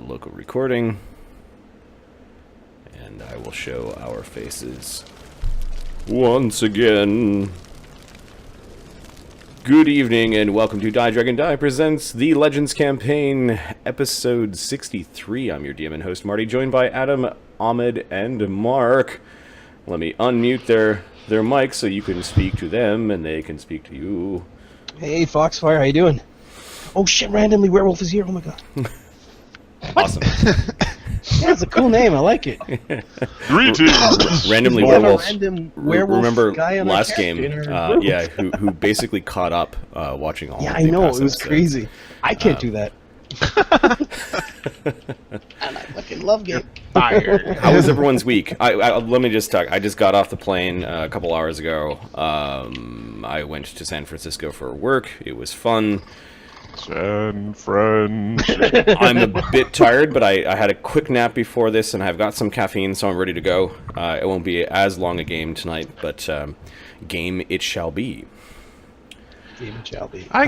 the local recording. And I will show our faces once again. Good evening and welcome to DieDragonDie presents the Legends Campaign, episode 63. I'm your DM and host Marty, joined by Adam, Ahmed, and Mark. Let me unmute their mics so you can speak to them and they can speak to you. Hey Foxfire, how you doing? Oh shit, randomly werewolf is here, oh my god. Awesome. Yeah, it's a cool name, I like it. Randomly werewolf. Remember guy on last game, who basically caught up watching all yeah, of I the know, past it was episodes. crazy. I can't do that. And I fucking love game. Fire. How was everyone's week? Let me just talk. I just got off the plane a couple hours ago. I went to San Francisco for work. It was fun. San Fran. I'm a bit tired, but I had a quick nap before this, and I've got some caffeine, so I'm ready to go. It won't be as long a game tonight, but game it shall be. Game it shall be. I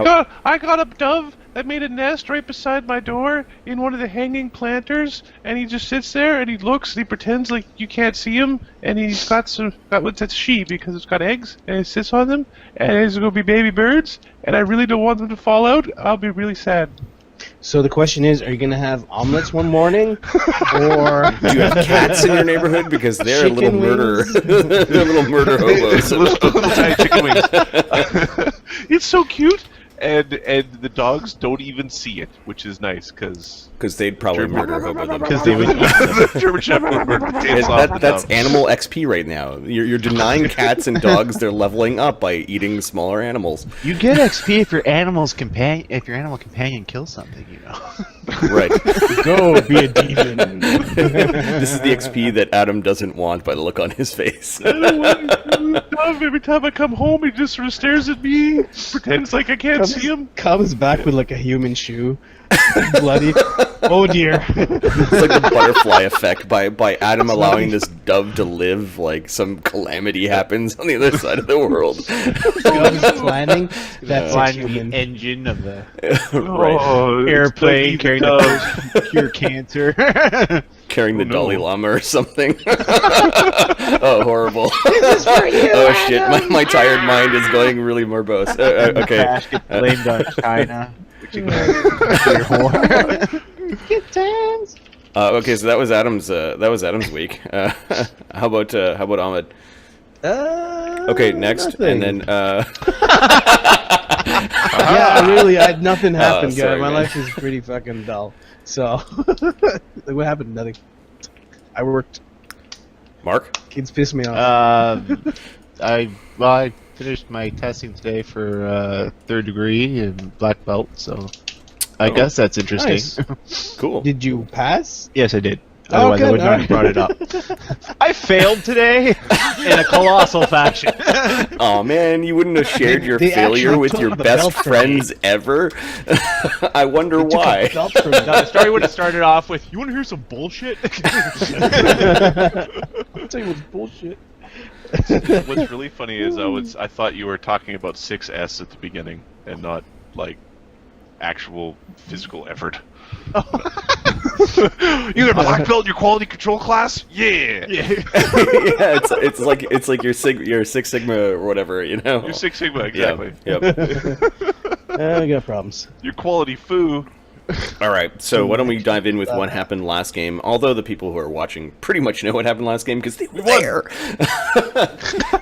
got a dove that made a nest right beside my door in one of the hanging planters, and he just sits there and he looks and he pretends like you can't see him, and he's got what's that sheep because it's got eggs and it sits on them, and there's gonna be baby birds, and I really don't want them to fall out. I'll be really sad. So the question is, are you gonna have omelets one morning, or Do you have cats in your neighborhood? Because they're a little Chicken murder, they're little murder hobos. little tiny chicken wings. It's so cute, and the dogs don't even see it, which is nice because They'd probably murder hobo them. because they would eat the German Shepherd would rip the tails off the That's dove. animal XP right now. You're denying cats and dogs their leveling up by eating smaller animals. You get XP if your animal companion kills something, you know. Right. go be a demon? This is the XP that Adam doesn't want by the look on his face. I don't want to see the dove. Every time I come home, he just sort of stares at me, pretends like I can't see him. Comes back with like a human shoe, bloody. Oh dear. It's like the butterfly effect by Adam allowing this dove to live, like some calamity happens on the other side of the world. Comes planning. That's a Flying human. the engine of the Right. Oh, airplane, carrying dove. the cure cancer. Carrying the no. Dalai Lama or something. Oh, horrible. Oh shit, my tired mind is going really morbose. Okay. Crash gets blamed on China. Which you can Good times. Okay, so that was Adam's week. How about Ahmed? Okay, next, nothing. and then Nothing happened, sorry, guys. My man. life is pretty fucking dull. So, what happened? Nothing. I worked. Mark. Kids piss me off. I finished my testing today for third degree and black belt, so I guess that's interesting. Nice. Cool. Did you pass? Yes, I did. Oh, Otherwise, good, I would not alright. have brought it up. I failed today in a colossal fashion. Oh man, you wouldn't have shared your They failure actually with took your the best belt from friends ever. I wonder why. Belt from me. The story would have started off with, "You want to hear some bullshit?" I'll tell you what's bullshit. What's really funny is I thought you were talking about 6S at the beginning and not like actual physical effort. You got a black belt in your quality control class? Yeah. Yeah, it's like your Six Sigma or whatever, you know. You're Six Sigma, exactly. Yep. I got problems. Your quality foo. All right, so why don't we dive in with what happened last game? Although the people who are watching pretty much know what happened last game because they were there.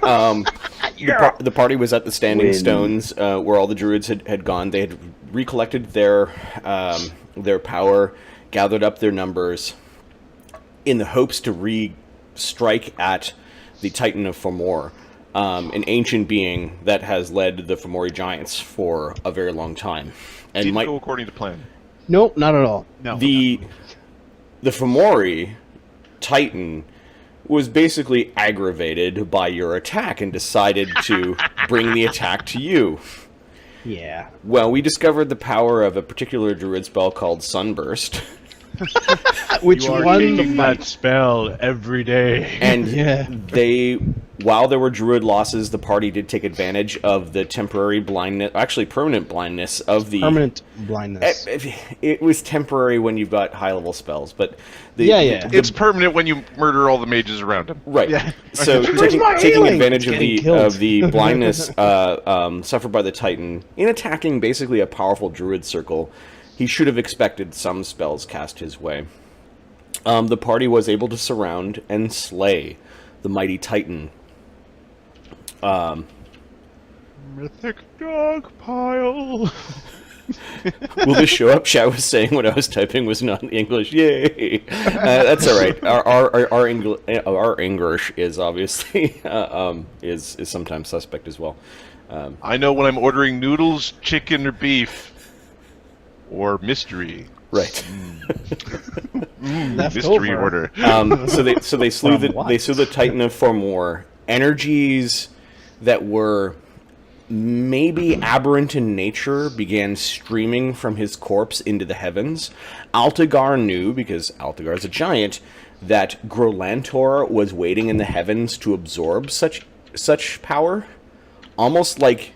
The party was at the Standing Stones, where all the druids had gone. They had recollected their power, gathered up their numbers, in the hopes to re-strike at the Titan of Fomor, an ancient being that has led the Fomori giants for a very long time, and Didn't might go according to plan. Nope, not at all. No. the Fomori Titan was basically aggravated by your attack and decided to bring the attack to you. Yeah. Well, we discovered the power of a particular druid spell called Sunburst. Which You are one? taking that spell every day. And Yeah. they while there were druid losses, the party did take advantage of the temporary blindness, actually permanent blindness of the... Permanent blindness. It was temporary when you've got high-level spells, but... It's permanent when you murder all the mages around him. Right. Yeah. So my taking healing? advantage It's of getting the killed. blindness suffered by the Titan in attacking basically a powerful druid circle, he should have expected some spells cast his way. The party was able to surround and slay the mighty Titan. Mythic dog pile. Will this show up? Chat was saying what I was typing was not English. Yay! That's all right. Our English is obviously is sometimes suspect as well. I know when I'm ordering noodles, chicken, or beef, or mystery. Right. Mystery order. So they slew what? the Titan of Formor. Energies that were maybe aberrant in nature began streaming from his corpse into the heavens. Altagar knew, because Altagar is a giant, that Grolantor was waiting in the heavens to absorb such power, almost like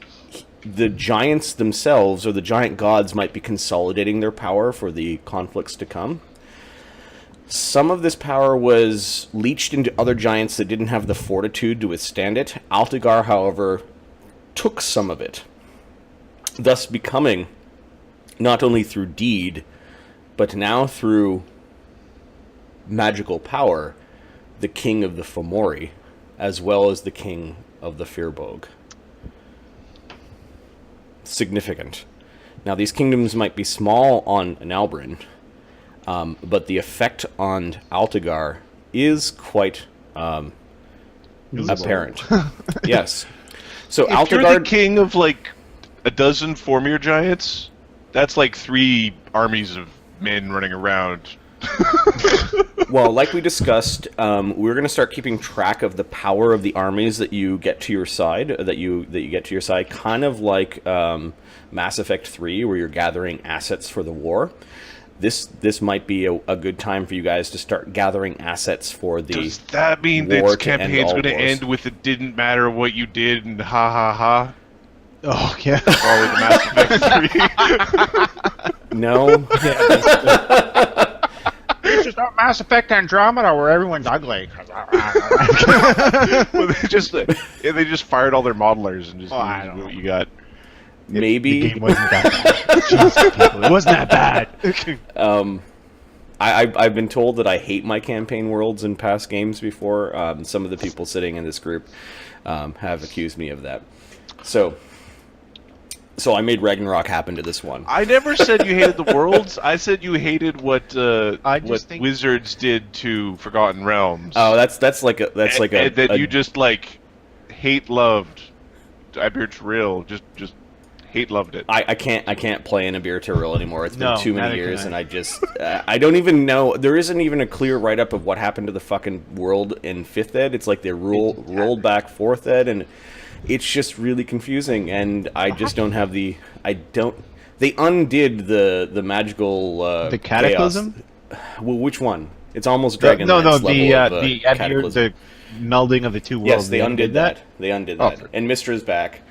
the giants themselves, or the giant gods, might be consolidating their power for the conflicts to come. Some of this power was leached into other giants that didn't have the fortitude to withstand it. Altagar, however, took some of it, thus becoming, not only through deed, but now through magical power, the king of the Fomori, as well as the king of the Firbog. Significant. Now, these kingdoms might be small on Nalbrin, but the effect on Altagar is quite apparent. Yes. So If you're the Altagar... king of like a dozen Formir giants, that's like 3 armies of men running around. Well, like we discussed, we're going to start keeping track of the power of the armies that you get to your side, kind of like Mass Effect 3, where you're gathering assets for the war. This might be a good time for you guys to start gathering assets for the Does that mean war this to end campaign's all going to wars. end with it didn't matter what you did and ha ha ha? Oh, yeah. Probably the Mass Effect 3. No. This is not Mass Effect Andromeda where everyone's ugly. Well, they just fired all their modelers and just I used don't what you got. Maybe. The game wasn't that bad. Jesus, people, it wasn't that bad. I've been told that I hate my campaign worlds in past games before. Some of the people sitting in this group have accused me of that. So I made Ragnarok happen to this one. I never said you hated the worlds. I said you hated what think- Wizards did to Forgotten Realms. Oh, that's like a and that you just like hate loved. Ibir real just hate loved it. I can't play in a beer Tyrell anymore. It's been No, too many neither years, can and I just I don't even know. There isn't even a clear write up of what happened to the fucking world in 5th Ed. It's like they rolled back 4th Ed, and it's just really confusing. And I just don't have the They undid the magical The Cataclysm? chaos. Well, which one? It's almost Dragon. No, level the of, Cataclysm. the melding of the two worlds. Yes, they undid that. They undid that. Oh. And Mystra's back.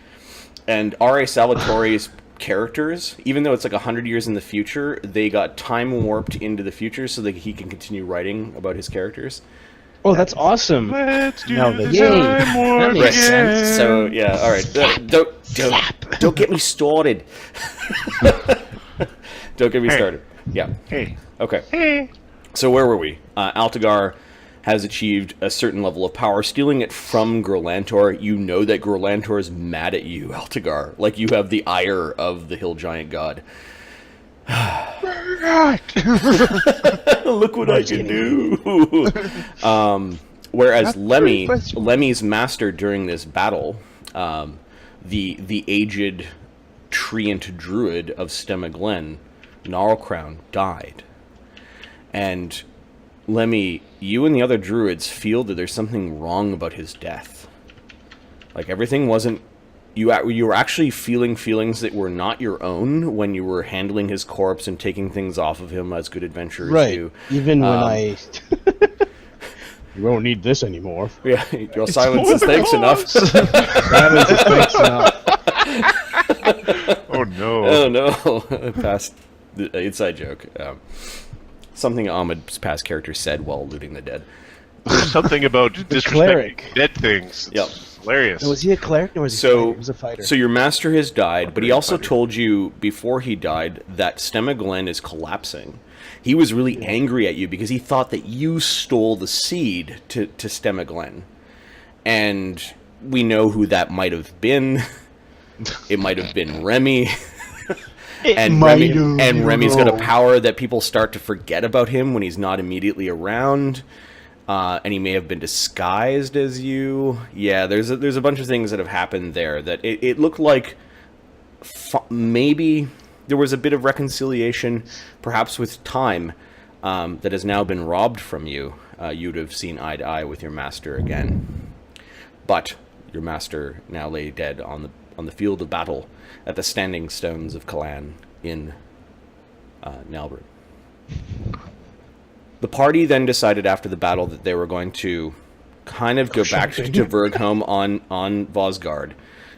And R.A. Salvatore's characters, even though it's like 100 years in the future, they got time warped into the future so that he can continue writing about his characters. Oh, that's awesome. Let's do No, the that's- Yay. time warp That makes again. sense. So, yeah, all right. Don't get me started. Don't get me started. Yeah. Hey. Okay. Hey. So where were we? Altagar has achieved a certain level of power, stealing it from Grolantor. You know that Grolantor is mad at you, Altagar. Like, you have the ire of the hill giant god. Look what I can do! Whereas Lemmy's master during this battle, the aged treant druid of Stemma Glen, Gnarlcrown, died. And Lemmy, you and the other druids feel that there's something wrong about his death. Like, everything wasn't... You were actually feeling feelings that were not your own when you were handling his corpse and taking things off of him as good adventurers Right. do. Even when I... You won't need this anymore. Yeah, your silence is thanks enough. Silence is thanks enough. Oh no. Oh no! Past the inside joke. Something Ahmed's past character said while looting the dead. There's something about cleric. disrespecting dead things. Yep. It's hilarious. Was he a cleric or was he So, a fighter? He was a fighter. so your master has died, but he also told you before he died that Stemaglen is collapsing. He was really angry at you because he thought that you stole the seed to Stemaglen. And we know who that might have been. It might have been Remy. And Remy's got a power that people start to forget about him when he's not immediately around. And he may have been disguised as you. Yeah, there's a bunch of things that have happened there that it looked like maybe there was a bit of reconciliation, perhaps with time, that has now been robbed from you. You'd have seen eye to eye with your master again. But your master now lay dead on the field of battle at the standing stones of Corellon in Nalbert. The party then decided after the battle that they were going to kind of go back to Vergholm on Vosgard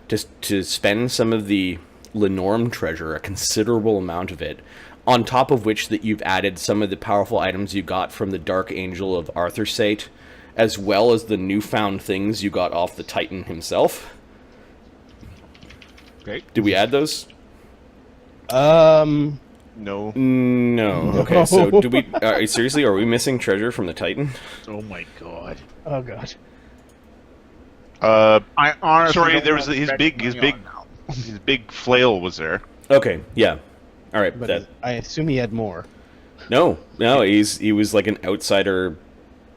to spend some of the linnorm treasure, a considerable amount of it, on top of which that you've added some of the powerful items you got from the Dark Angel of Arthursate, as well as the newfound things you got off the Titan himself. Great. Did we add those? No. No. Okay, so do we... seriously, are we missing treasure from the Titan? Oh my god. Oh god. I honestly Sorry, don't there was wanna his spend big money on now. his big flail was there. Okay, yeah. All right. But I assume he had more. No, he was like an outsider.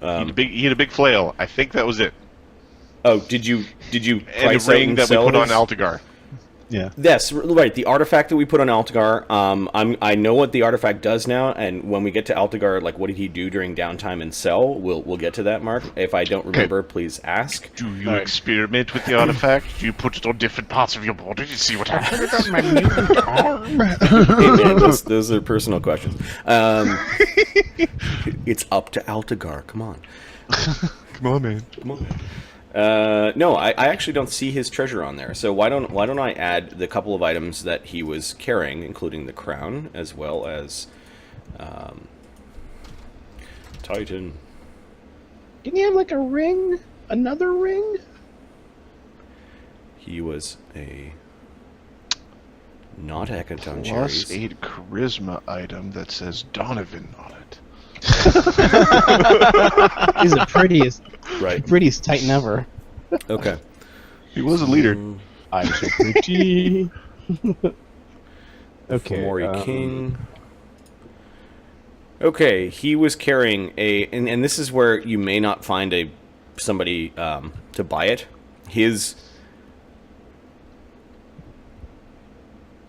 He had a big flail. I think that was it. Oh, did you And price a out ring and that we sell put on his? Altagar. Yeah. Yes, right. The artifact that we put on Altagar. I know what the artifact does now, and when we get to Altagar, like what did he do during downtime and sell? We'll get to that, Mark. If I don't remember, please ask. Do you experiment with the artifact? Do you put it on different parts of your body to see what happens? Hey, man, those are personal questions. It's up to Altagar. Come on. Come on, man. Come on. No, I actually don't see his treasure on there. So why don't I add the couple of items that he was carrying, including the crown as well as Titan. Didn't he have like a ring? Another ring? He was a not Hecaton Plus cherries. 8 charisma item that says Donovan on it. He's the prettiest, Right. prettiest Titan ever. Okay. He was a leader. I'm so pretty. Okay. Fomori King. Okay, he was carrying and this is where you may not find somebody to buy it. His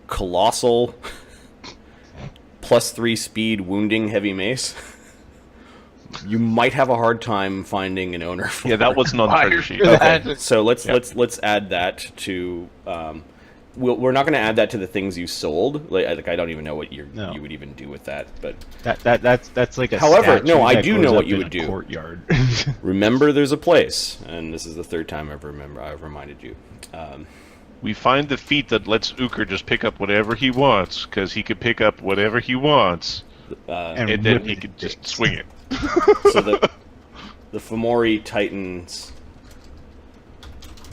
colossal +3 speed wounding heavy mace. You might have a hard time finding an owner for. Yeah, that wasn't on the treasure sheet. Okay, so let's add that to. We're not going to add that to the things you sold. Like I don't even know what you would even do with that. But That's like a. However, statue no, I that do goes know what up you in would a do. Courtyard. Remember, there's a place, and this is the third time I've reminded you. We find the feat that lets Uker just pick up whatever he wants, because he could pick up whatever he wants, and then he could just swing it. So the Fomori Titan's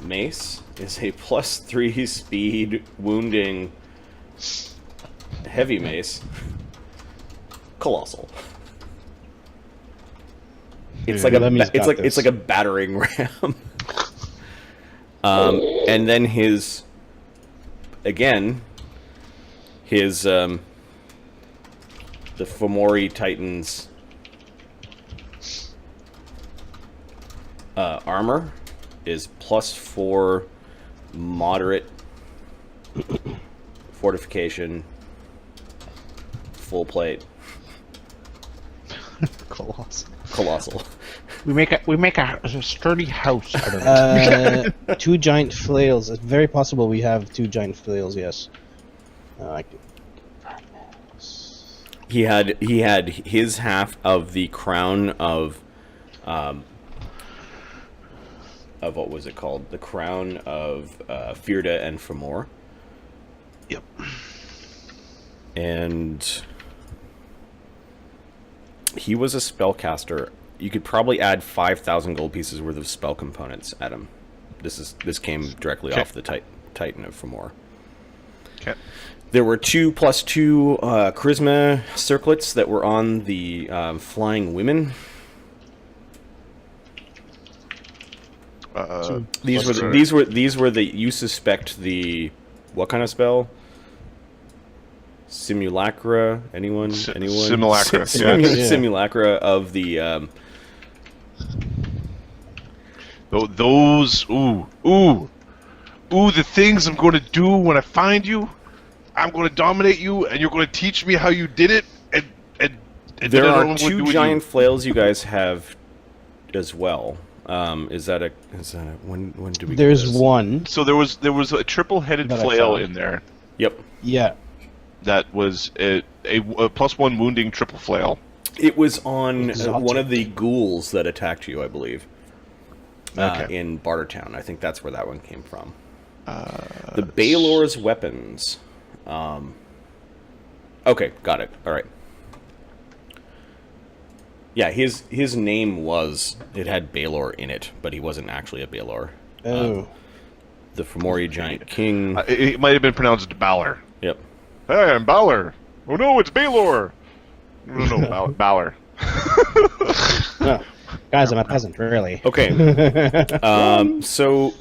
mace is a +3 speed wounding heavy mace. Colossal. It's like it's like a battering ram. And then his the Fomori Titan's armor is +4 moderate fortification, full plate. Colossal. We make a sturdy house out of it. 2 giant flails. It's very possible we have 2 giant flails. Yes. He had his half of the crown of what was it called? The crown of Firda and Framor. Yep. And he was a spellcaster. You could probably add 5,000 gold pieces worth of spell components at him. This came directly off the Titan of Framor. Okay. There were 2+2 charisma circlets that were on the flying women. These were the you suspect the what kind of spell? Simulacra? Anyone? Simulacra. Simulacra of the. Those the things I'm going to do when I find you. I'm going to dominate you, and you're going to teach me how you did it. And there are 2 giant flails you guys have as well. Is that a when do we? There's get this? one. So there was a triple-headed That I flail found. in there. Yep. Yeah. That was a +1 wounding triple flail. It was on Exotic. one of the ghouls that attacked you, I believe. Okay. In Bartertown. I think that's where that one came from. The Baelor's weapons. Okay, got it. All right. Yeah, his name was... It had Baelor in it, but he wasn't actually a Baelor. Oh. The Fomori Giant King. It might have been pronounced Balor. Yep. Hey, I'm Balor. Oh no, it's Baelor. No, Balor. No. Guys, I'm a peasant, really. Okay. So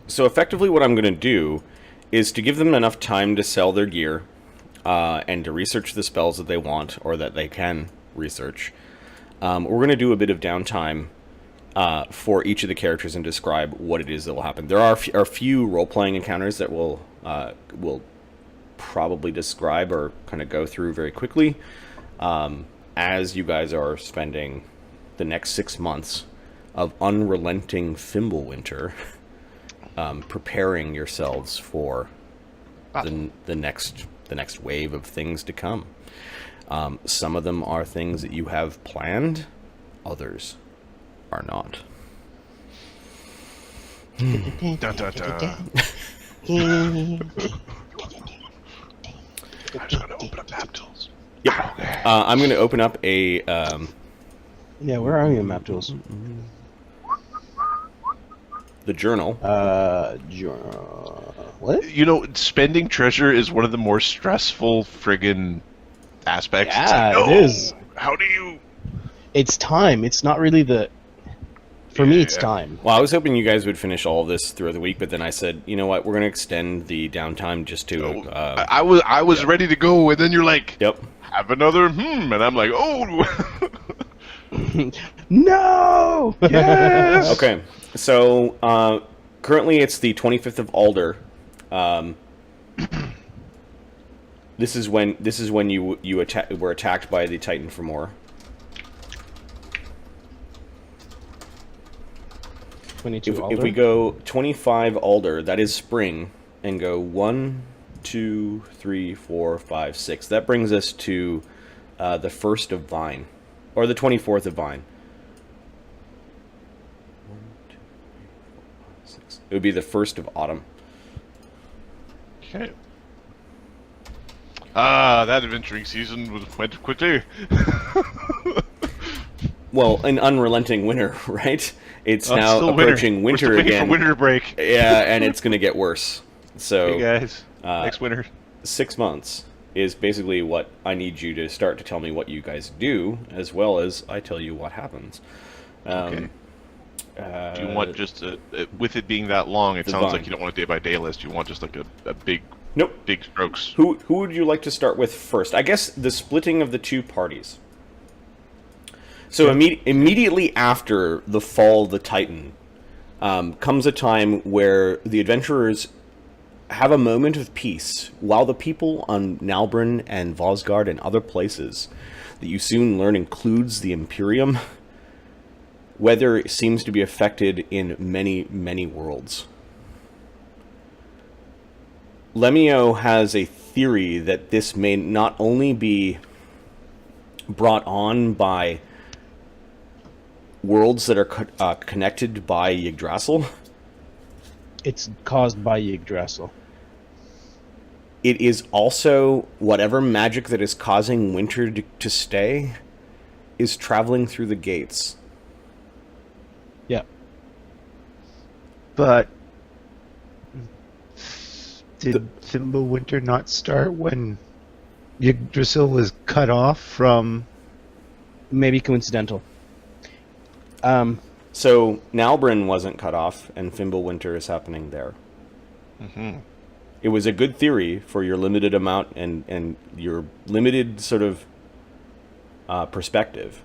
effectively what I'm going to do is to give them enough time to sell their gear and to research the spells that they want or that they can research. We're going to do a bit of downtime for each of the characters and describe what it is that will happen. There are a few role-playing encounters that we'll probably describe or kind of go through very quickly as you guys are spending the next 6 months of unrelenting Fimbul Winter, preparing yourselves for the next wave of things to come. Some of them are things that you have planned, others are not. Dun, dun, dun. I'm just gonna open up map tools. Yep. I'm going to open up a... Yeah, where are you, map tools? the journal. Journal. What? You know, spending treasure is one of the more stressful friggin' aspects. Yeah, It's like, it is. How do you... It's time. It's not really the... For me, it's time. Well, I was hoping you guys would finish all of this throughout the week, but then I said, you know what, we're going to extend the downtime just to... I was ready to go, and then you're like, Yep. have another and I'm like, oh! No! Yes! Okay, so currently it's the 25th of Alder. This is when you were attacked by the Titan for more. 22 If we go 25 Alder, that is spring, and go 1, 2, 3, 4, 5, 6. That brings us to the 1st of Vine, or the 24th of Vine. 1, 2, 3, 4, 5, 6. It would be the 1st of Autumn. Okay. That adventuring season went quickly. Well, an unrelenting winter, right? It's Oh, now still approaching We're still winter waiting again. for winter break. Yeah, and it's going to get worse. So, Hey guys, next winter. 6 months is basically what I need you to start to tell me what you guys do, as well as I tell you what happens. Okay. Do you want just with it being that long? It sounds Vine. like you don't want a day-by-day list. You want just like a big, Nope. big strokes. Who would you like to start with first? I guess the splitting of the two parties. So immediately after the fall of the Titan comes a time where the adventurers have a moment of peace, while the people on Nalbrun and Vosgard and other places that you soon learn includes the Imperium, weather seems to be affected in many, many worlds. Lemio has a theory that this may not only be brought on by worlds that are connected by Yggdrasil. It's caused by Yggdrasil. It is also whatever magic that is causing winter to stay is traveling through the gates. Yeah. But did Fimbul Winter not start when Yggdrasil was cut off from? Maybe coincidental. So Nalbryn wasn't cut off, and Fimbul Winter is happening there. Mm-hmm. It was a good theory for your limited amount and your limited sort of perspective.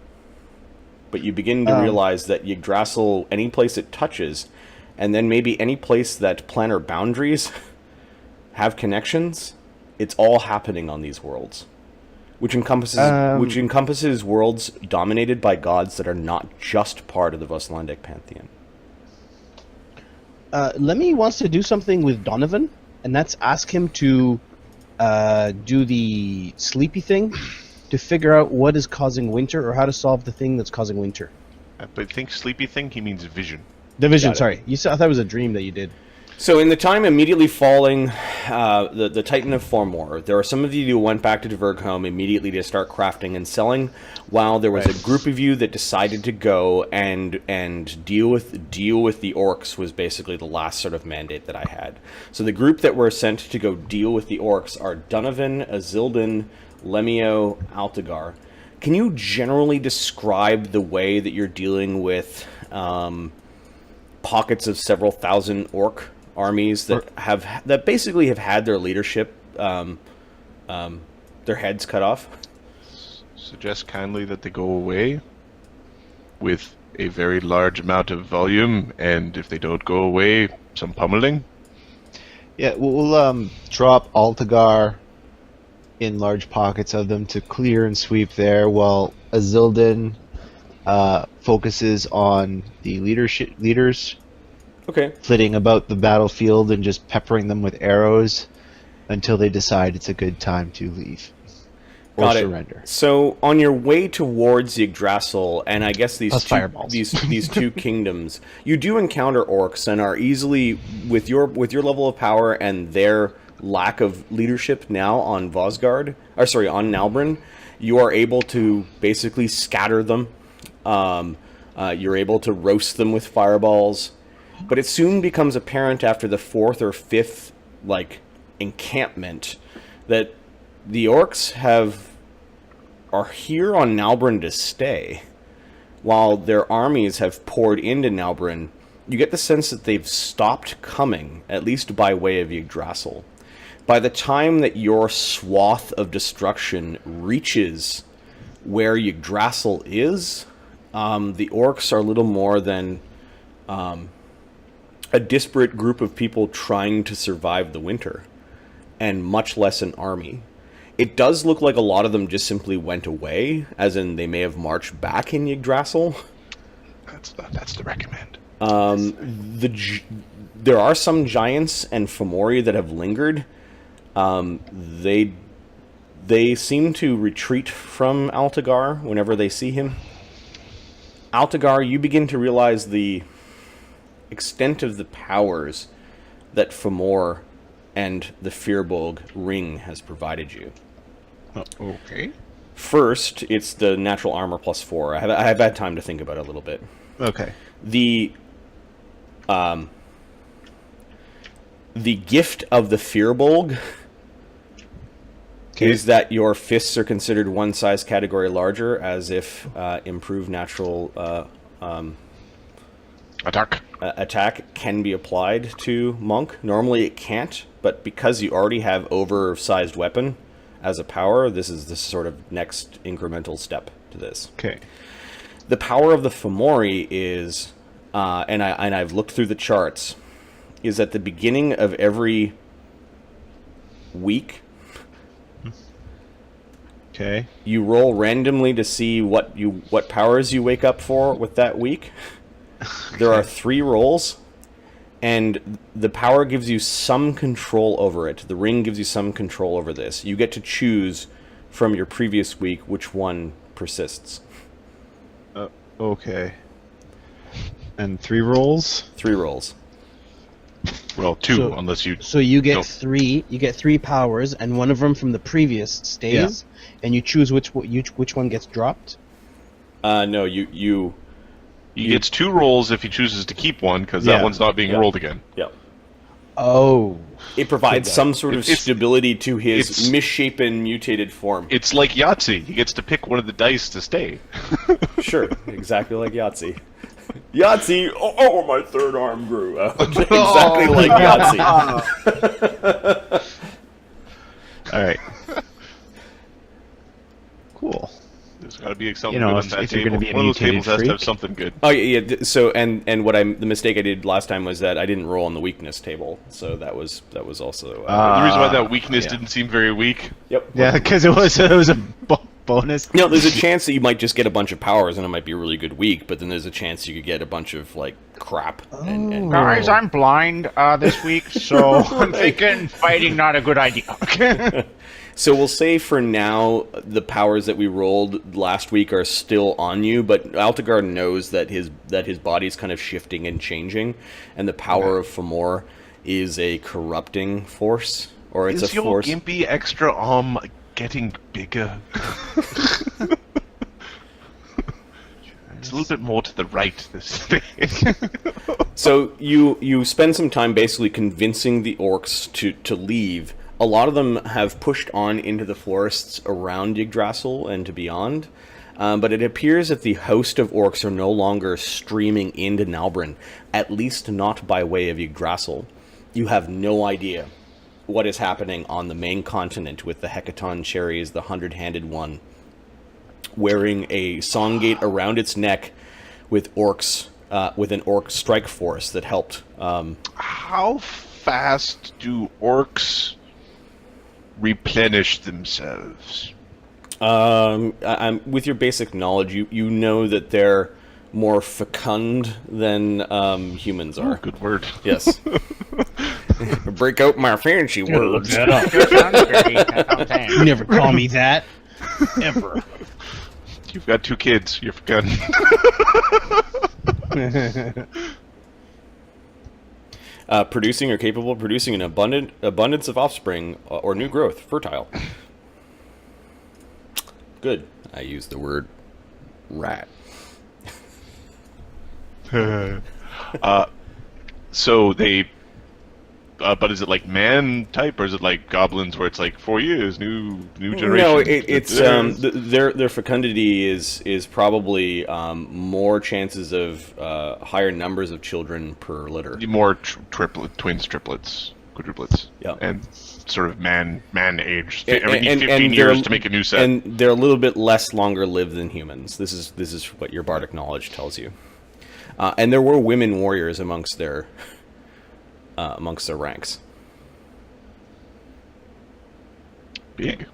But you begin to realize that Yggdrasil, any place it touches, and then maybe any place that planar boundaries have connections, it's all happening on these worlds. Which encompasses worlds dominated by gods that are not just part of the Voslandic pantheon. Lemmy wants to do something with Donovan, and that's ask him to do the sleepy thing to figure out what is causing winter or how to solve the thing that's causing winter. But I think sleepy thing, he means vision. The vision, sorry. I thought it was a dream that you did. So in the time immediately following the Titan of Formor, there are some of you who went back to Dvergholm immediately to start crafting and selling, while there was a group of you that decided to go and deal with the orcs was basically the last sort of mandate that I had. So the group that were sent to go deal with the orcs are Donovan, Azildan, Lemio, Altagar. Can you generally describe the way that you're dealing with pockets of several thousand orc armies that basically have had their leadership, their heads cut off? Suggest kindly that they go away with a very large amount of volume, and if they don't go away, some pummeling. Yeah, we'll drop Altagar in large pockets of them to clear and sweep there, while Azildan focuses on the leaders. Okay. Flitting about the battlefield and just peppering them with arrows until they decide it's a good time to leave or surrender. So on your way towards Yggdrasil, and I guess these two kingdoms, you do encounter orcs and are easily with your level of power and their lack of leadership now on on Nalbryn, you are able to basically scatter them. You're able to roast them with fireballs. But it soon becomes apparent after the fourth or fifth, encampment that the orcs are here on Nalbryn to stay. While their armies have poured into Nalbryn, you get the sense that they've stopped coming, at least by way of Yggdrasil. By the time that your swath of destruction reaches where Yggdrasil is, the orcs are little more than a disparate group of people trying to survive the winter, and much less an army. It does look like a lot of them just simply went away, as in they may have marched back in Yggdrasil. That's the recommend. There are some giants and Fomori that have lingered. They seem to retreat from Altagar whenever they see him. Altagar, you begin to realize the extent of the powers that Fomor and the Fimbul ring has provided you. Okay. First, it's the natural armor +4. I have had time to think about it a little bit. Okay. The gift of the Fimbul is that your fists are considered one size category larger, as if improved natural attack can be applied to Monk. Normally it can't, but because you already have oversized weapon as a power, this is the sort of next incremental step to this. Okay. The power of the Fomori is, and I've looked through the charts, is at the beginning of every week. Okay. You roll randomly to see what powers you wake up for with that week. There are 3 rolls, and the power gives you some control over it. The ring gives you some control over this. You get to choose from your previous week which one persists. Okay. And 3 rolls? 3 rolls. Well, 2, So- unless you... So you get Nope. 3. You get 3 powers, and one of them from the previous stays, and you choose which one gets dropped. No, you. He gets 2 rolls if he chooses to keep one, because Yeah. that one's not being rolled again. Yep. Oh. It provides some sort of It's- stability to his it's- misshapen, mutated form. It's like Yahtzee. He gets to pick one of the dice to stay. Sure, exactly like Yahtzee. Yahtzee! Oh, my third arm grew out. Exactly like Yahtzee. Alright. Cool. There's got to be something You know, good on if- that if you're table. gonna be a One of those mutated tables has to have freak. something good. Oh yeah. So and what the mistake I did last time was that I didn't roll on the weakness table. So that was also. The reason why that weakness yeah. didn't seem very weak. Yep. Yeah, because it was a bonus. No, there's a chance that you might just get a bunch of powers and it might be a really good week, but then there's a chance you could get a bunch of like crap. And Guys, I'm blind this week, so I'm thinking fighting not a good idea. So we'll say for now the powers that we rolled last week are still on you, but Altagar knows that his body's kind of shifting and changing, and the power of Fomor is a corrupting force, or it's Is a your force. gimpy extra arm getting bigger? It's a little bit more to the right this thing. So you spend some time basically convincing the orcs to leave. A lot of them have pushed on into the forests around Yggdrasil and to beyond, but it appears that the host of orcs are no longer streaming into Nalbrin, at least not by way of Yggdrasil. You have no idea what is happening on the main continent with the Hecaton cherries, the 100-handed one, wearing a songgate around its neck with orcs, with an orc strike force that helped. How fast do orcs replenish themselves? I'm with your basic knowledge, you know that they're more fecund than humans are. Good word. Yes. Break out my fancy words. You never call me that. Ever. You've got 2 kids. You're forgotten. Producing or capable of producing an abundance of offspring or new growth, fertile. Good. I used the word rat. So they... but is it like man type, or is it like goblins where it's like 4 years, new generation? No, it's their fecundity is probably more chances of higher numbers of children per litter. more twins, triplets, quadruplets. Yeah. And sort of man age. And- Every and- 15 and years they're- to make a new set. And they're a little bit less longer lived than humans. This is what your bardic knowledge tells you. And there were women warriors amongst their ranks. Big.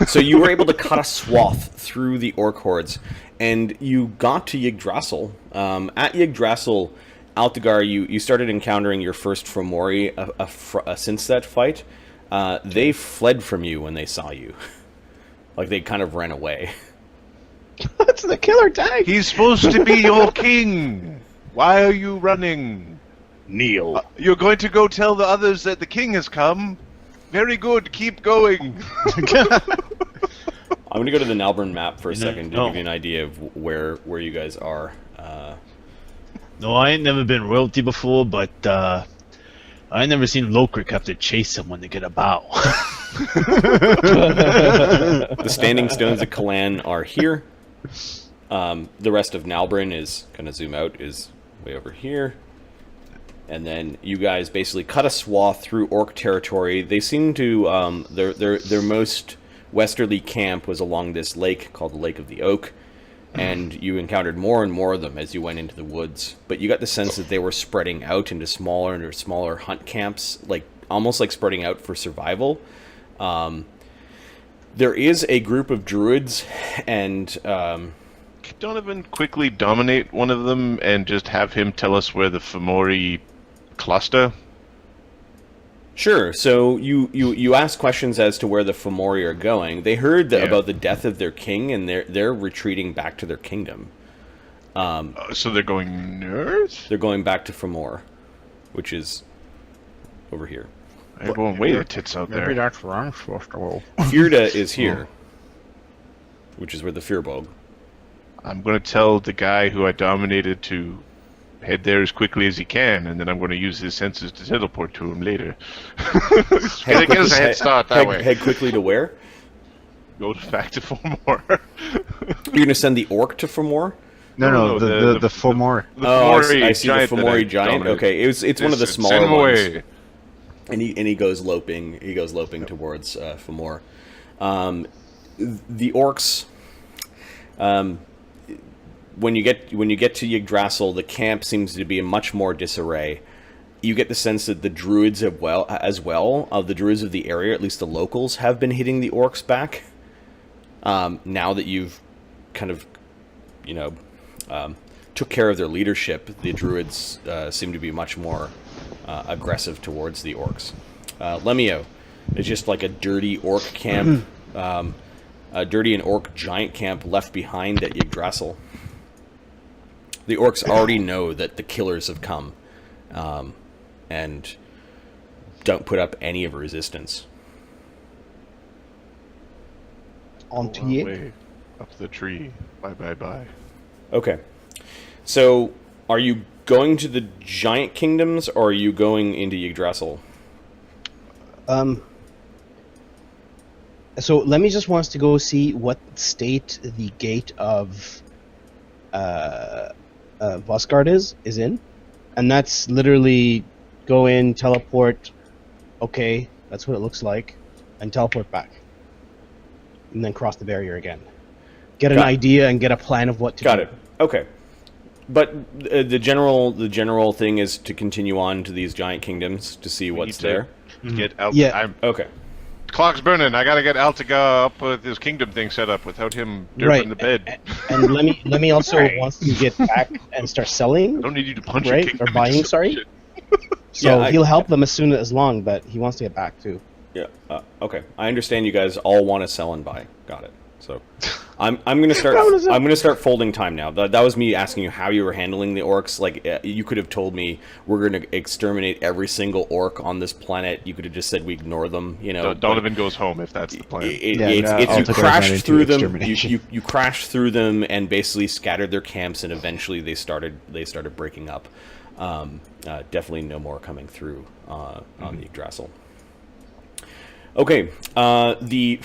So you were able to cut a swath through the orc hordes, and you got to Yggdrasil. At Yggdrasil, Altagar, you started encountering your first Fomori since that fight. They fled from you when they saw you. Like, they kind of ran away. That's the killer tag. He's supposed to be your king. Why are you running? Kneel. You're going to go tell the others that the king has come. Very good. Keep going. I'm going to go to the Nalbrin map for a second to give you an idea of where you guys are. No, I ain't never been royalty before, but I ain't never seen Lokrik have to chase someone to get a bow. The standing stones of Kalan are here. The rest of Nalbrin is, kind of zoom out, is way over here. And then you guys basically cut a swath through orc territory. They seem to, their most westerly camp was along this lake called the Lake of the Oak. And you encountered more and more of them as you went into the woods. But you got the sense that they were spreading out into smaller and smaller hunt camps, like almost like spreading out for survival. There is a group of druids, and Can Donovan quickly dominate one of them and just have him tell us where the Fomori cluster? sure. So you ask questions as to where the Fomori are going. They heard Yeah. about the death of their king, and they're retreating back to their kingdom. So they're going north? They're going back to Fomor, which is over here. They're going way to tits out Maybe there. that's where I'm supposed to go. Firda is here, which is where the Firbog. I'm going to tell the guy who I dominated to head there as quickly as he can, and then I'm going to use his senses to teleport to him later. It gives a head start that way. Head quickly to where? Go back to 4 more. You're going to send the orc to Fomor? No, the Fomor. Oh, I see the giant that Fomori I giant. dominated. Okay, it's one of the smaller Send him ones. away. And he goes loping. He goes loping towards Fomor. The orcs. When you get to Yggdrasil, the camp seems to be in much more disarray. You get the sense that the druids the druids of the area, at least the locals, have been hitting the orcs back. Now that you've kind of, took care of their leadership, the druids seem to be much more aggressive towards the orcs. Lemio is just like a dirty orc camp, a dirty and orc giant camp left behind at Yggdrasil. The orcs already know that the killers have come, and don't put up any of resistance. On to Long Yig. way up the tree. Bye. Okay. So, are you going to the giant kingdoms, or are you going into Yggdrasil? So Lemmy just wants to go see what state the gate of Vosgard is in, and that's literally go in, teleport. Okay, that's what it looks like, and teleport back, and then cross the barrier again. Get an idea and get a plan of what to do. Got it. Okay. But the general thing is to continue on to these giant kingdoms to see what's there. Get out. Yeah. Okay. Clock's burning. I gotta get Altagar up with his kingdom thing set up without him derping the bed. And Lemmy also wants to get back and start selling. I don't need you to punch Right? your kingdom. Or buying, into some sorry. shit. So Yeah, he'll help them as soon as long, but he wants to get back too. Yeah. Okay. I understand you guys all want to sell and buy. Got it. So, I'm gonna start folding time now. That was me asking you how you were handling the orcs. Like you could have told me we're gonna exterminate every single orc on this planet. You could have just said we ignore them. Donovan goes home if that's the plan. It's Altagar's you not crash into through them. extermination. You crash through them and basically scattered their camps, and eventually they started breaking up. Definitely no more coming through on the Yggdrasil. Okay, the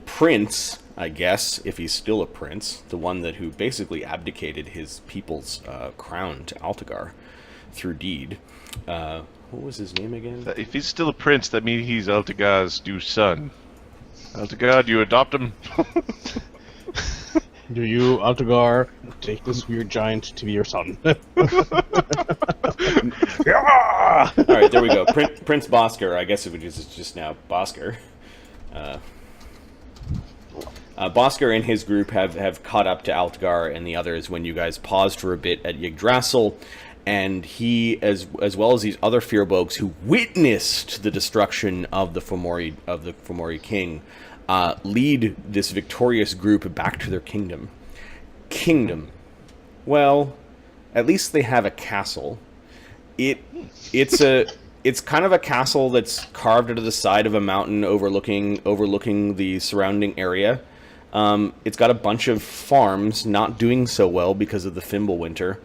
prince, I guess, if he's still a prince, the one who basically abdicated his people's crown to Altagar through deed. What was his name again? If he's still a prince, that means he's Altagar's new son. Altagar, do you adopt him? Do you, Altagar, take this weird giant to be your son? All right, there we go. Prince Bosker, I guess it was just now Bosker. Bosker and his group have caught up to Altagar and the others when you guys paused for a bit at Yggdrasil, and he, as well as these other Firbolgs who witnessed the destruction of the Fomori king, lead this victorious group back to their kingdom. Well, at least they have a castle. It's kind of a castle that's carved out of the side of a mountain overlooking the surrounding area. It's got a bunch of farms not doing so well because of the Fimbul Winter.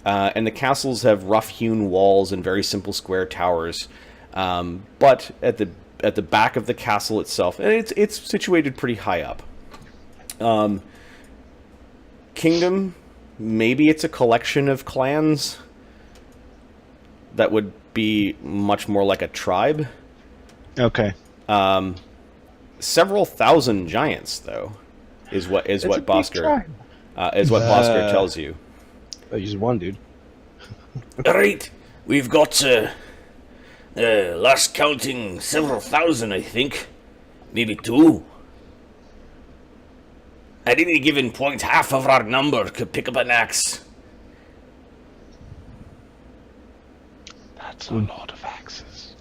And the castles have rough-hewn walls and very simple square towers. But at the back of the castle itself, and it's situated pretty high up. Kingdom, maybe it's a collection of clans that would be much more like a tribe. Okay. Several thousand giants, though, is what Bosker tells you. He's one dude. Alright, we've got, last counting, several thousand, I think. Maybe two. At any given point, half of our number could pick up an axe. That's a lot of axes.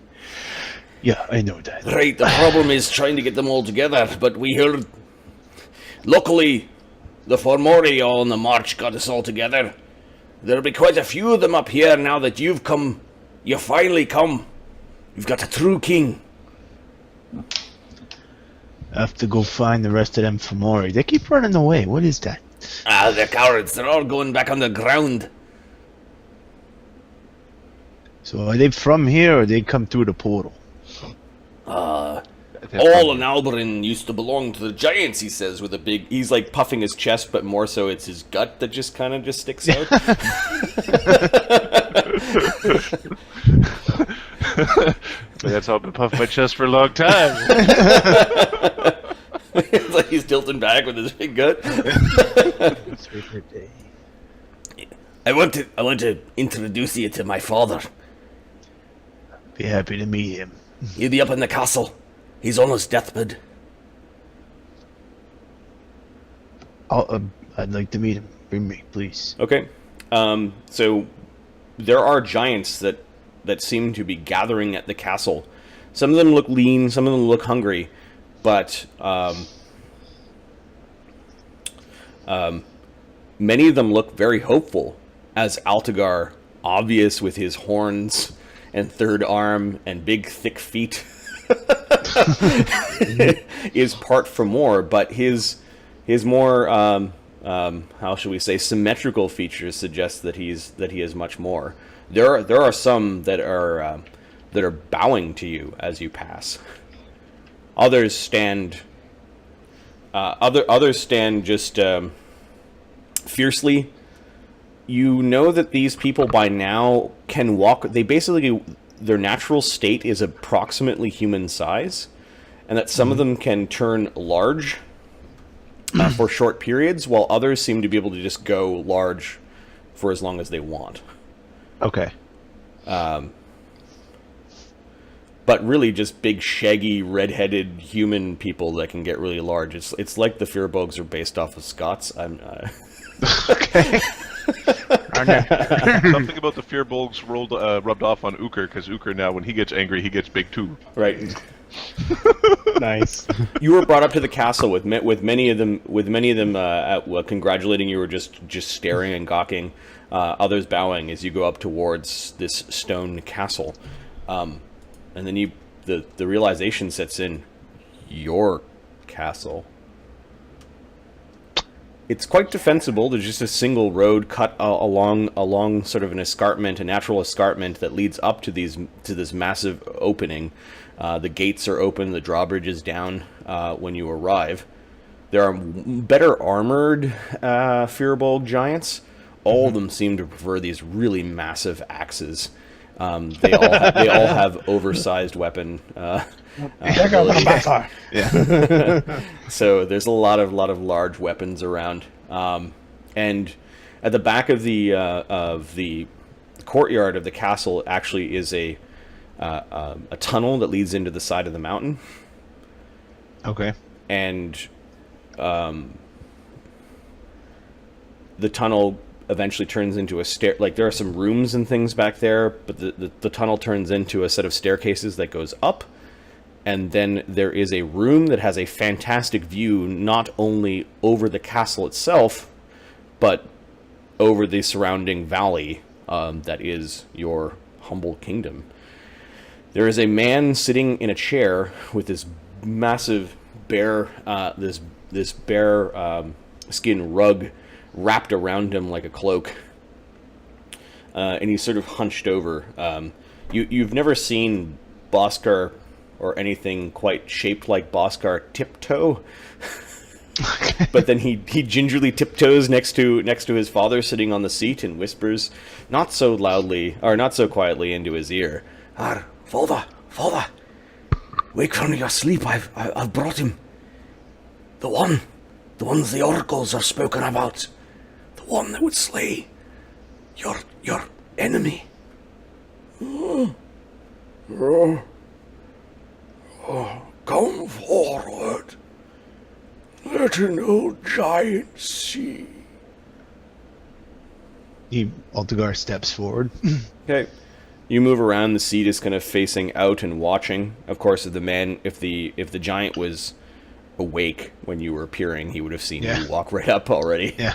Yeah, I know that. Right, the problem is trying to get them all together, but we heard... Luckily, The Formori all on the march got us all together. There'll be quite a few of them up here now that you've come. You finally come. You've got a true king. I have to go find the rest of them Fomori. They keep running away. What is that? Ah, they're cowards. They're all going back underground. So are they from here, or they come through the portal? All All in Alberin used to belong to the giants, he says, with a big... He's, like, puffing his chest, but more so it's his gut that just kind of just sticks out. That's how I've been puffing my chest for a long time. It's like he's tilting back with his big gut. I want to introduce you to my father. Be happy to meet him. He'll be up in the castle. He's on his deathbed. I'd like to meet him. Bring me, please. Okay. So there are giants that seem to be gathering at the castle. Some of them look lean, some of them look hungry, but many of them look very hopeful, as Altagar, obvious with his horns and third arm and big thick feet, is part for more, but his more how shall we say, symmetrical features suggest that he is much more. There are some that are bowing to you as you pass. Others stand just fiercely. You know that these people by now can walk. They basically, their natural state is approximately human size, and that some of them can turn large for short periods, while others seem to be able to just go large for as long as they want. Okay. But really just big, shaggy, red-headed human people that can get really large. It's like the Firbolgs are based off of Scots. Okay. Something about the Firbolgs rubbed off on Uker, because Uker now, when he gets angry, he gets big too. Right. Nice. You were brought up to the castle with many of them congratulating you, or just staring and gawking. Others bowing as you go up towards this stone castle. And then the realization sets in. Your castle. It's quite defensible. There's just a single road cut along sort of an escarpment, a natural escarpment that leads up to this massive opening. The gates are open. The drawbridge is down when you arrive. There are better armored Firbolg giants. All of them seem to prefer these really massive axes. They all have oversized weapon. Yeah. So there's a lot of large weapons around, and at the back of the courtyard of the castle actually is a tunnel that leads into the side of the mountain. Okay. And the tunnel eventually turns into a stair. Like, there are some rooms and things back there, but the tunnel turns into a set of staircases that goes up, and then there is a room that has a fantastic view not only over the castle itself, but over the surrounding valley that is your humble kingdom. There is a man sitting in a chair with this massive bear this bear skin rug wrapped around him like a cloak, and he's sort of hunched over. You've never seen Bhaskar or anything quite shaped like Bhaskar tiptoe, but then he gingerly tiptoes next to his father sitting on the seat and whispers, not so loudly or not so quietly, into his ear, Father, wake from your sleep. I've brought him. The ones the oracles are spoken about. The one that would slay your enemy. Come forward. Let an old giant see. Altagar steps forward. Okay. You move around. The seat is kind of facing out and watching. Of course, if the giant was awake when you were appearing, he would have seen Yeah. you walk right up already. Yeah.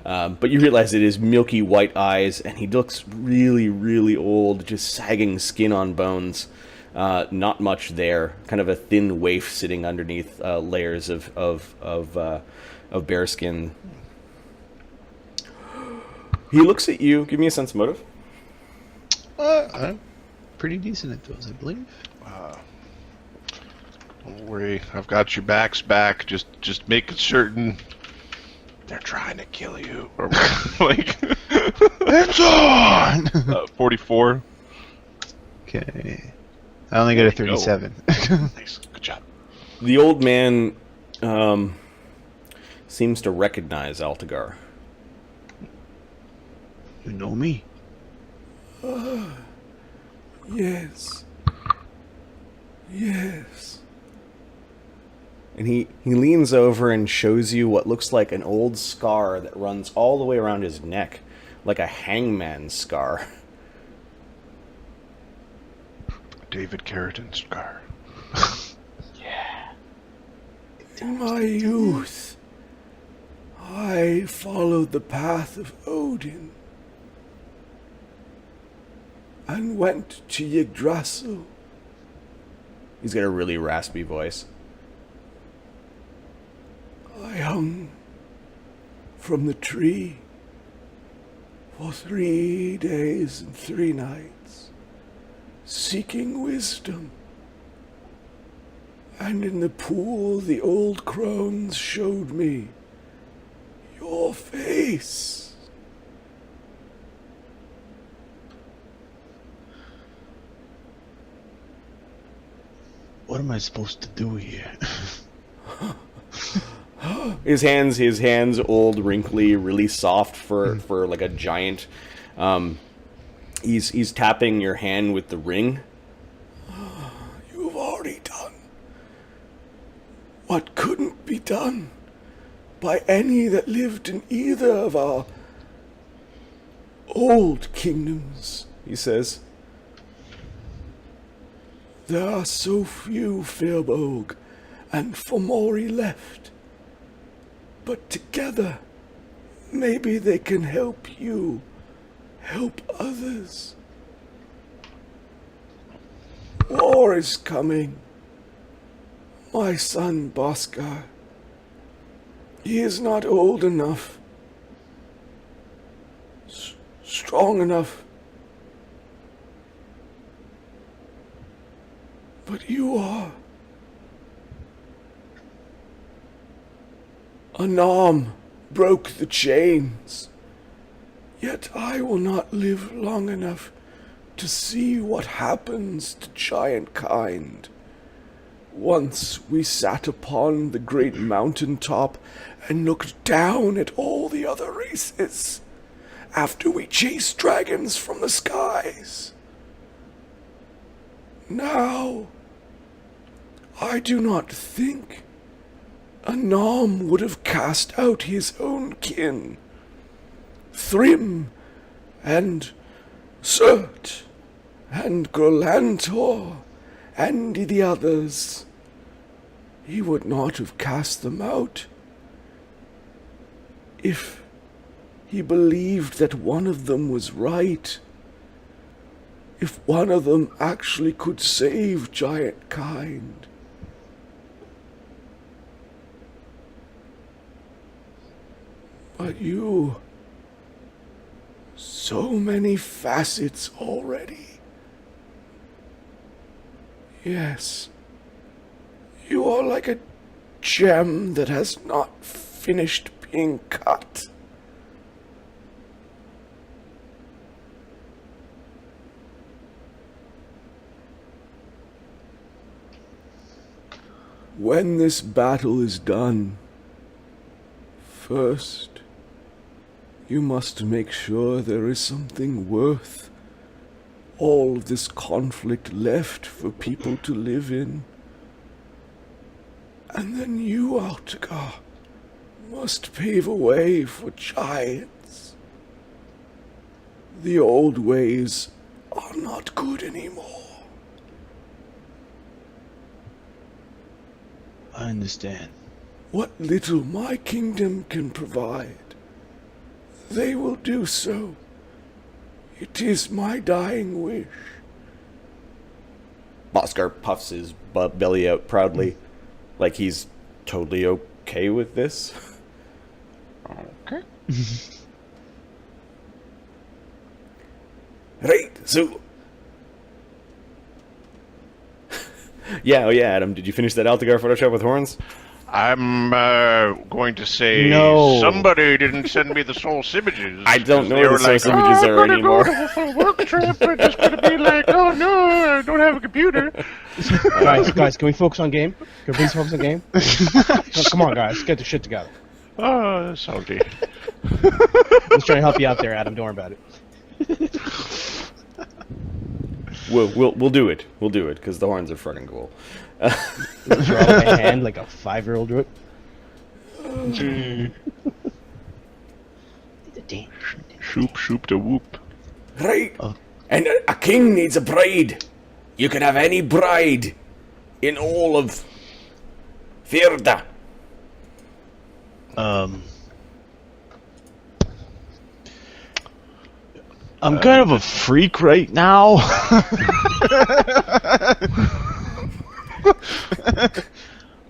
But you realize it is milky white eyes, and he looks really, really old, just sagging skin on bones. Not much there. Kind of a thin waif sitting underneath layers of bear skin. He looks at you. Give me a sense motive. I'm pretty decent at those, I believe. Don't worry, I've got your back's back. Just make certain they're trying to kill you. Or like, It's on! 44. Okay. I only got a There you go. 37. Nice, good job. The old man seems to recognize Altagar. You know me? Yes. Yes. And he leans over and shows you what looks like an old scar that runs all the way around his neck, like a hangman's scar. David Carradine scar. In my youth, I followed the path of Odin and went to Yggdrasil. He's got a really raspy voice. I hung from the tree for 3 days and 3 nights, seeking wisdom. And in the pool the old crones showed me your face. What am I supposed to do here? His hands, old, wrinkly, really soft for like a giant. He's tapping your hand with the ring. You've already done what couldn't be done by any that lived in either of our old kingdoms, He says, there are so few Firbolg and Fomori left. But together, maybe they can help you, help others. War is coming. My son, Bhaskar, he is not old enough, strong enough. But you are. Anam broke the chains. Yet I will not live long enough to see what happens to giant kind. Once we sat upon the great mountain top and looked down at all the other races, after we chased dragons from the skies. Now, I do not think Anam would have cast out his own kin. Thrym and Surt and Grolantor and the others. He would not have cast them out if he believed that one of them was right. If one of them actually could save giant kind. But you, so many facets already. Yes, you are like a gem that has not finished being cut. When this battle is done, first, you must make sure there is something worth all of this conflict left for people to live in. And then you, Altagar, must pave a way for giants. The old ways are not good anymore. I understand. What little my kingdom can provide, they will do so. It is my dying wish. Boskar puffs his belly out proudly, like he's totally okay with this. Okay. Right, so Yeah, Adam, did you finish that Altagar Photoshop with horns? I'm going to say No. somebody didn't send me the source images. I don't know They where were the source like, images are I'm gonna anymore. go for a work trip. I'm just gonna be like, oh no, I don't have a computer. Guys, can we focus on game? Can we please focus on game? No, come on, guys, get the shit together. Oh, salty. I'm just trying to help you out there, Adam. Don't worry about it. We'll do it. We'll do it because the horns are fucking cool. Draw my hand like a 5-year-old drew it. shoop, shoop, da whoop. right, and a king needs a bride. You can have any bride in all of Firda. I'm kind of a freak right now.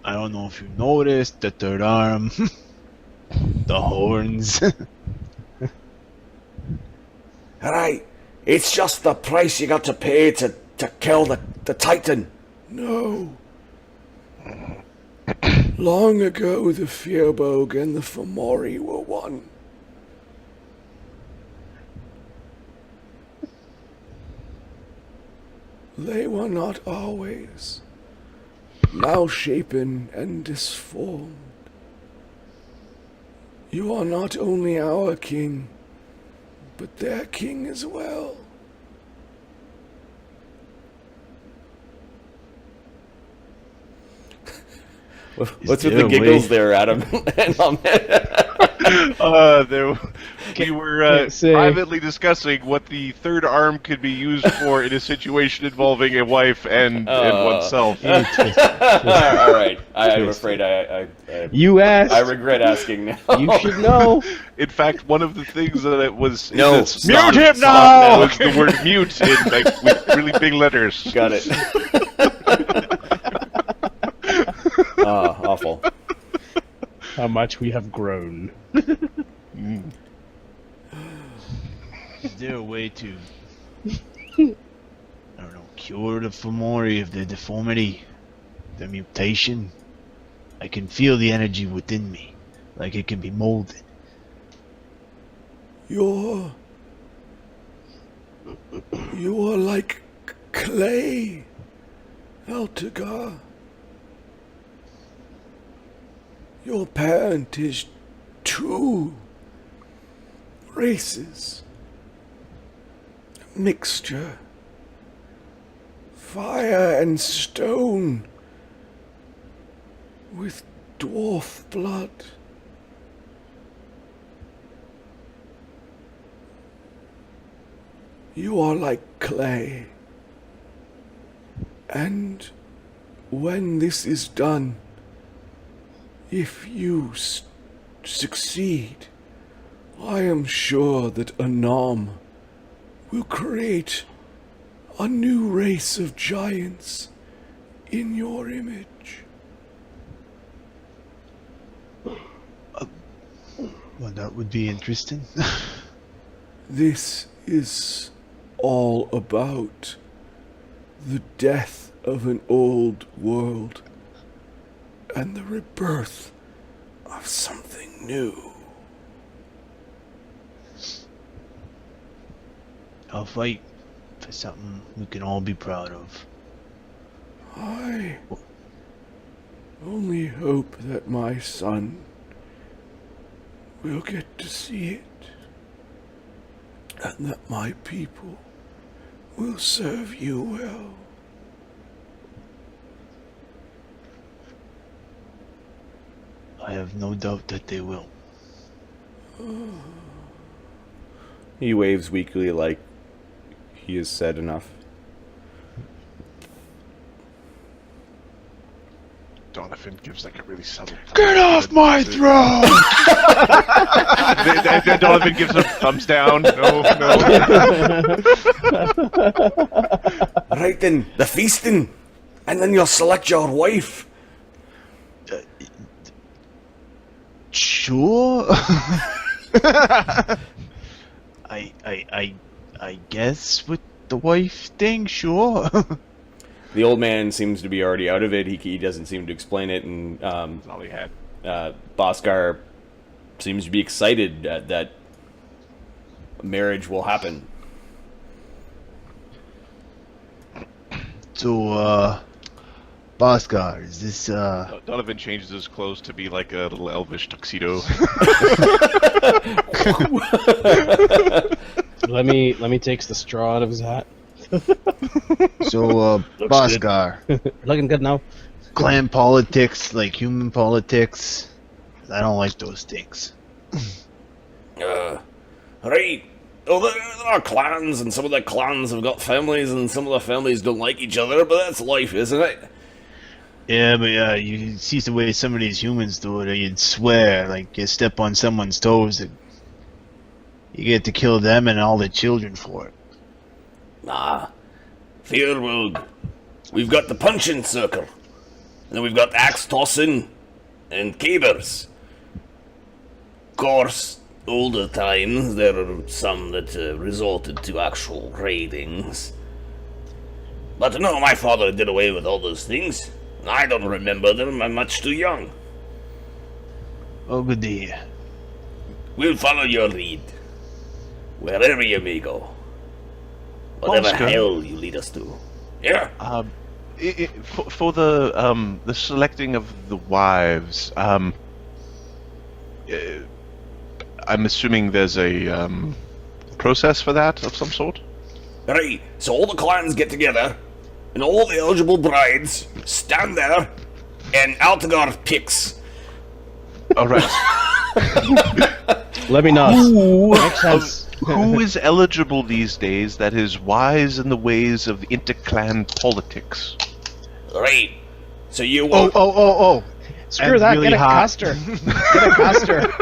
I don't know if you noticed the third arm, the horns. Right, it's just the price you got to pay to kill the Titan. No. Long ago, the Firbolg and the Fomori were one. They were not always, now shapen and disformed. You are not only our king, but their king as well. What's with there the a giggles way- there, Adam? We were Say- privately discussing what the third arm could be used for in a situation involving a wife and oneself. All right, I'm afraid I You asked. I regret asking now. You should know. In fact, one of the things that it was No, that stop, Mute him stop now! was the word mute in like with really big letters. Got it. Awful. How much we have grown. Is there a way to, I don't know, cure the Fomori of their deformity, their mutation? I can feel the energy within me, like it can be molded. You are like clay, Altagar. Your parent is two races. A mixture. Fire and stone with dwarf blood. You are like clay. And when this is done, if you succeed, I am sure that Anam will create a new race of giants in your image. Well, that would be interesting. This is all about the death of an old world and the rebirth of something new. I'll fight for something we can all be proud of. I only hope that my son will get to see it, and that my people will serve you well. I have no doubt that they will. He waves weakly like he has said enough. Donovan gives like a really subtle. Get off my throne! Then Donovan gives a thumbs down. No. Right then, the feasting, and then you'll select your wife. Sure. I guess with the wife thing, sure. The old man seems to be already out of it. He doesn't seem to explain it, and That's all he had. Bhaskar seems to be excited that marriage will happen. So, Bhaskar, is this, Donovan changes his clothes to be like a little elvish tuxedo. Let me take the straw out of his hat. so, Bhaskar, Looking good now. clan politics, like human politics, I don't like those things. Right. Well, there are clans, and some of the clans have got families, and some of the families don't like each other, but that's life, isn't it? Yeah, but you see the way some of these humans do it, you'd swear, like, you step on someone's toes, and you get to kill them and all the children for it. Nah. Fimbul. We've got the punching circle. And then we've got axe tossing and cabers. Of course, older times, there are some that resorted to actual raidings. But no, my father did away with all those things. I don't remember them, I'm much too young. Oh, good to hear. We'll follow your lead. Wherever you may go. Whatever Oscar. hell you lead us to. Yeah. For the selecting of the wives, I'm assuming there's a process for that of some sort. Right, so all the clans get together, and all the eligible brides stand there, and Altagar picks. All right. Let me know. Makes sense. Who is eligible these days that is wise in the ways of interclan politics? Right, so you Oh, want... Screw And that. really Get a hot. caster. Get a caster.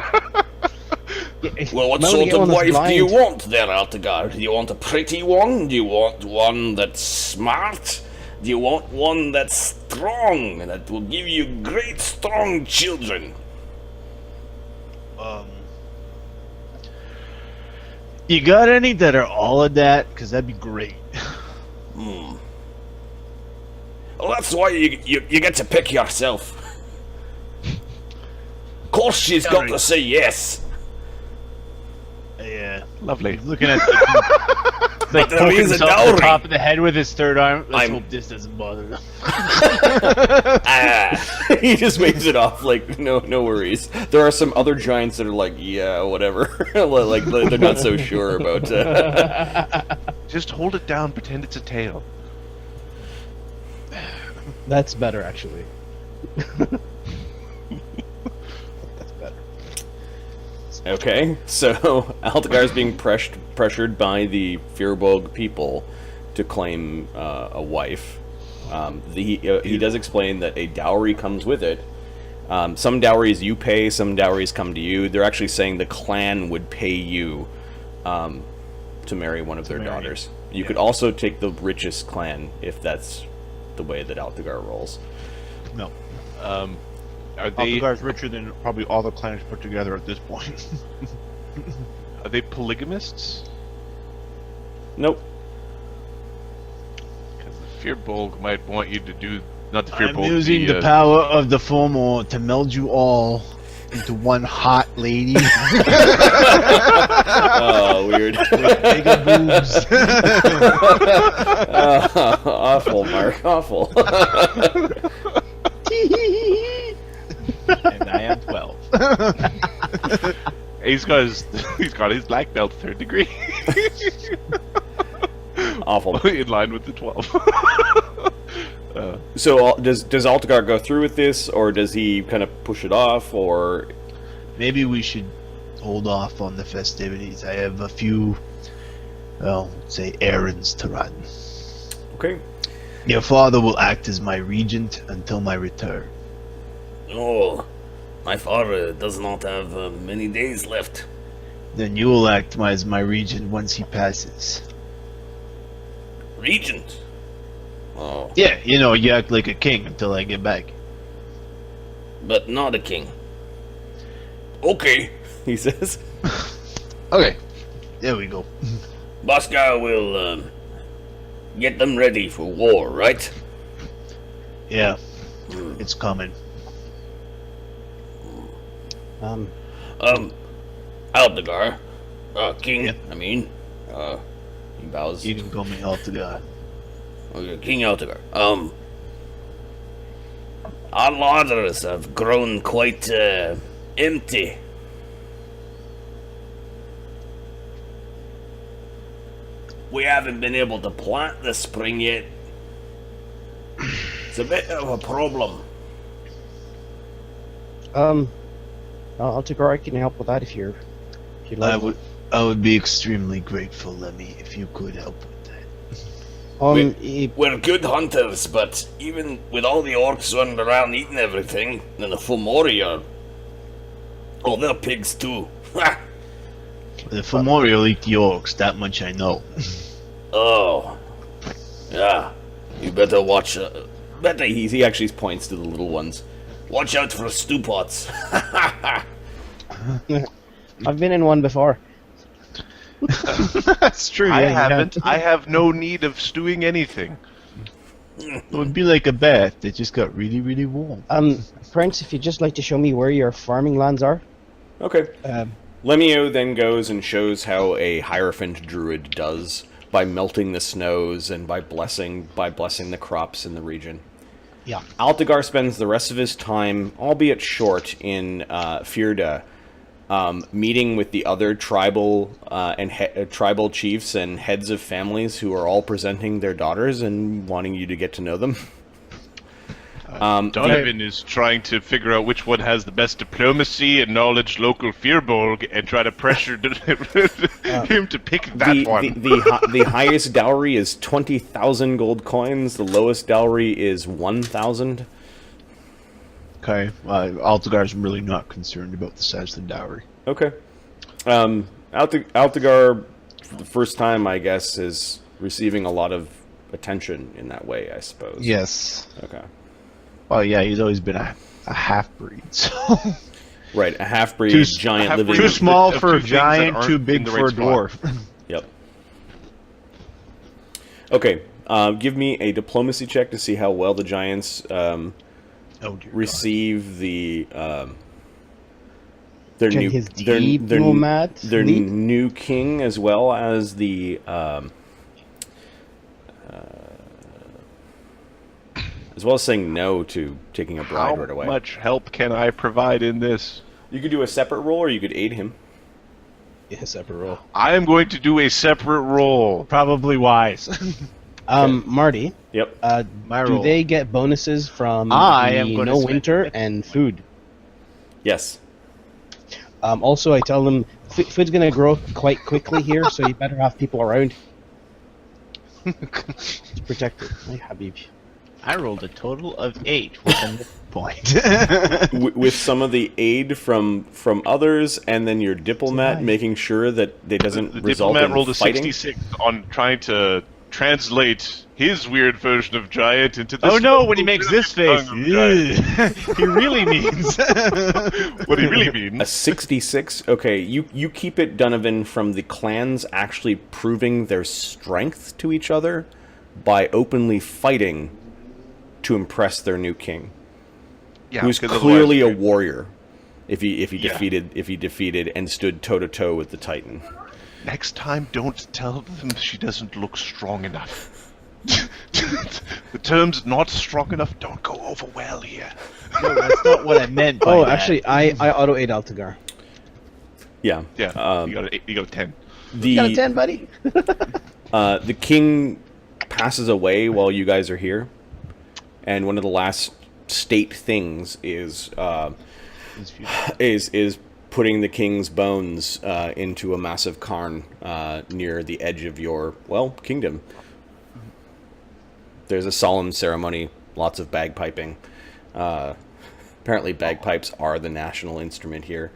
Well, what Might sort get of one that's wife do you blind. want there, Altagar? Do you want a pretty one? Do you want one that's smart? Do you want one that's strong, and that will give you great, strong children? You got any that are all of that? Because that'd be great. Well, that's why you get to pick yourself. Of course she's got to say yes. Yeah. Lovely. Looking at the, like there poking is a himself in the dowry. top of the head with his third arm. Let's I'm- hope this doesn't bother them. He just waves it off like no worries. There are some other giants that are like, yeah, whatever. like they're not so sure about. Just hold it down, pretend it's a tail. That's better, actually. Okay, so Altagar is being pressured by the Fimbul people to claim a wife. He does explain that a dowry comes with it. Some dowries you pay, some dowries come to you. They're actually saying the clan would pay you to marry one of their daughters. You could also take the richest clan if that's the way that Altagar rolls. No. Are they Altagar's richer than probably all the clans put together at this point. are they polygamists? Nope. Because the Fimbul might want you to do not the I'm Fimbul. using the power of the Formal to meld you all into one hot lady Oh, weird. with bigger boobs. Awful, Mark. Awful. And I am 12. He's got his black belt 3rd degree. Awful. In line with the 12. So does Altagar go through with this, or does he kind of push it off, or? Maybe we should hold off on the festivities. I have a few, well, say errands to run. Okay. Your father will act as my regent until my return. Oh, my father does not have many days left. Then you will act as my regent once he passes. Regent? Oh, Yeah, you know, you act like a king until I get back. but not a king. Okay, He says. Okay. There we go. Bosca will get them ready for war, right? Yeah. It's coming. Altagar, king. Yeah. I mean, he bows. You can call me Altagar. Okay, King Altagar. Our larders have grown quite empty. We haven't been able to plant this spring yet. It's a bit of a problem. Altagar, I can help with that if you'd like. I would be extremely grateful, Lemmy, if you could help with that. We're good hunters, but even with all the orcs running around eating everything, then the Fomori are... Oh, they're pigs too. The Fomori will eat the orcs, that much I know. Oh. Yeah. You better watch... He actually points to the little ones. Watch out for stew pots. I've been in one before. That's true. I yeah, you have. haven't. I have no need of stewing anything. It would be like a bath that just got really, really warm. Prince, if you'd just like to show me where your farming lands are. Okay. Lemio then goes and shows how a Hierophant druid does by melting the snows and by blessing the crops in the region. Yeah. Altagar spends the rest of his time, albeit short, in Firda, meeting with the other tribal tribal chiefs and heads of families who are all presenting their daughters and wanting you to get to know them. Donovan is trying to figure out which one has the best diplomacy and knowledge local Firbolg and try to pressure him to pick that one. The highest dowry is 20,000 gold coins. The lowest dowry is 1,000. Okay, Altagar's really not concerned about the size of the dowry. Okay. Altagar, for the first time, I guess, is receiving a lot of attention in that way, I suppose. Yes. Okay. Well, yeah, he's always been a half-breed, so... Right, a half-breed, giant living... Too small of for a two things giant, that aren't too in big the for a right spot. dwarf. Yep. Okay, give me a diplomacy check to see how well the giants receive the their Check new his their lead. new king, as well as the as well as saying no to taking a bride How right away. much help can I provide in this? You could do a separate roll, or you could aid him. Yeah, separate roll. I am going to do a separate roll. Probably wise. Marty. Yep. My Do roll. they get bonuses from I am the gonna no spend winter it. and food? Yes. Also, I tell them food's going to grow quite quickly here, so you better have people around to protect it. Hey, Habib. I rolled a total of 8 with a point. With some of the aid from others, and then your diplomat making sure that it doesn't The result diplomat in rolled a fighting. 66 on trying to translate his weird version of giant into this. Oh no, when he makes this face. tongue of giant. He really means. What he really A means. 66. Okay, you keep it, Donovan, from the clans actually proving their strength to each other by openly fighting to impress their new king, Yeah, who's because clearly a otherwise- warrior. If he Yeah. defeated and stood toe to toe with the Titan. Next time, don't tell them she doesn't look strong enough. The term's not strong enough don't go over well here. No, that's not what I meant by Oh, that. actually, I auto aid Altagar. Yeah. Yeah, you got a 10. You got a The 10, buddy? the king passes away while you guys are here, and one of the last state things is putting the king's bones into a massive cairn near the edge of your kingdom. There's a solemn ceremony, lots of bagpiping. Apparently, bagpipes are the national instrument here.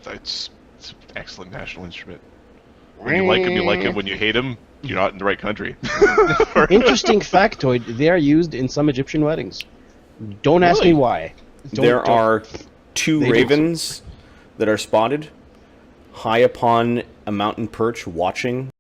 It's an excellent national instrument. When you like him, you like him. When you hate him, you're not in the right country. Interesting factoid: they are used in some Egyptian weddings. Don't ask me why. There are 2 ravens that are spotted high upon a mountain perch watching